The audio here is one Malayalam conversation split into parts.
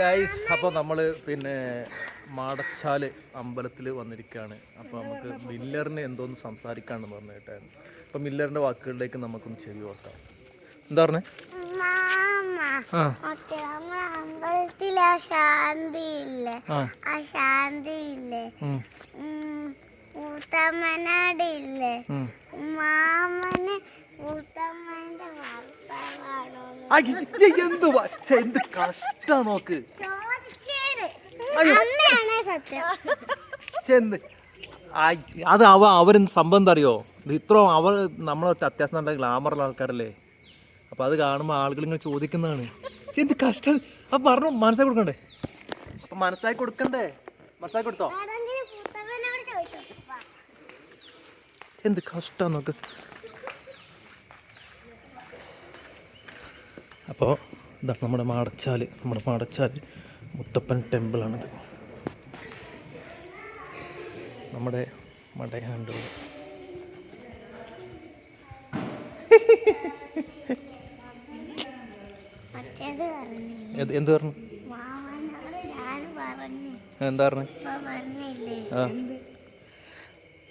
ഗൈസ്, അപ്പോൾ നമ്മൾ പിന്നെ മാടച്ചാൽ അമ്പലത്തിൽ വന്നിരിക്കുകയാണ്. അപ്പോൾ നമുക്ക് മില്ലറിന് എന്തോന്ന് സംസാരിക്കാണെന്ന് പറഞ്ഞു കേട്ടായിരുന്നു. അപ്പോൾ മില്ലറിൻ്റെ വാക്കുകളിലേക്ക് നമുക്കൊന്ന് ചെവി നോക്കാം. എന്താ പറഞ്ഞേ? അമ്പലത്തിലെ ശാന്തിയില്ലേ, ആ ശാന്തിയില്ലേ, ഊത്തമ്മനാടില്ലേ, മാമന് ഊത്തമ്മന്റെ ഭർത്താവാണോ എന്ത് കഷ്ടാ നോക്ക്. അത് അവരെന്ത് സംഭവം എന്താ അറിയോ? ഇത് ഇത്ര അവർ നമ്മളെ അത്യാവശ്യം നല്ല ഗ്ലാമറുള്ള ആൾക്കാരല്ലേ. അപ്പൊ അത് കാണുമ്പോൾ ആളുകൾ ഇങ്ങനെ ചോദിക്കുന്നതാണ്, എന്ത് കഷ്ടം. അപ്പൊ പറഞ്ഞു മനസ്സായി കൊടുക്കണ്ടേ? അപ്പൊ മനസ്സായി കൊടുക്കണ്ടേ? മനസ്സായി കൊടുത്തോ? എന്ത് കഷ്ടം നോക്ക്. അപ്പോൾ ഇതാ നമ്മുടെ മാടച്ചാൽ മുത്തപ്പൻ ടെമ്പിളാണിത്. നമ്മുടെ മടയാണ്ട് എന്ത് പറഞ്ഞു? എന്താ പറഞ്ഞു?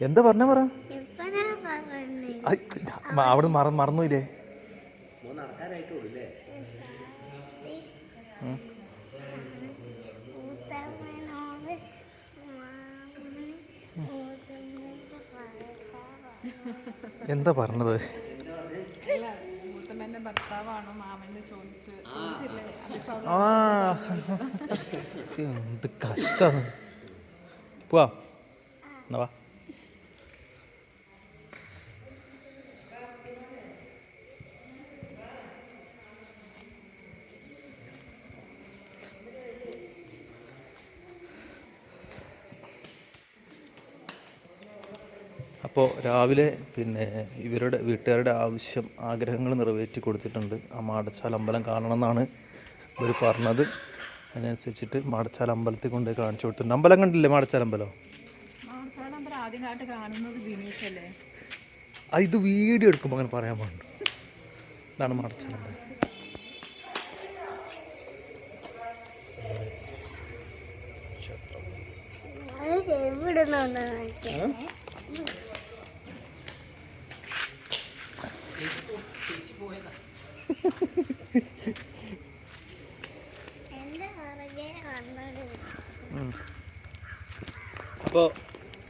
എന്താ പറഞ്ഞ പറ. അവിടെ മറന്നുല്ലേ? എന്താ പറഞ്ഞത്? എന്ത് കഷ്ടം. പോവാ എന്നാ വാ. അപ്പോൾ രാവിലെ പിന്നെ ഇവരുടെ വീട്ടുകാരുടെ ആഗ്രഹങ്ങൾ നിറവേറ്റി കൊടുത്തിട്ടുണ്ട്. ആ മാടച്ചാൽ അമ്പലം കാണണമെന്നാണ് ഇവർ പറഞ്ഞത്. അതിനനുസരിച്ചിട്ട് മാടച്ചാൽ അമ്പലത്തിൽ കൊണ്ടുപോയി കാണിച്ചു കൊടുത്തിട്ടുണ്ട്. അമ്പലം കണ്ടില്ലേ? മാടച്ചാൽ അമ്പലം ഇത് വീഡിയോ എടുക്കുമ്പോൾ അങ്ങനെ പറയാൻ പാടുണ്ട്. ഇതാണ് മാടച്ചാൽ അമ്പലം.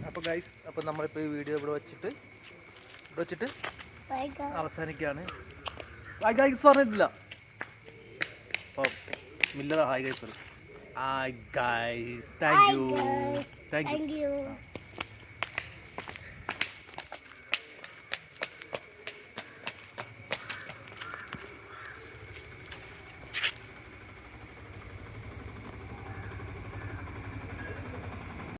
അപ്പോൾ ഗൈസ്, അപ്പോൾ നമ്മളിപ്പോൾ ഈ വീഡിയോ ഇവിടെ വെച്ചിട്ട് അവസാനിക്കുകയാണ്. ഹായ് ഗൈസ് പറഞ്ഞിട്ടില്ല. അപ്പോൾ മില്ലർ ഹായ് ഗൈസ് പറയും. Hi guys, thank you.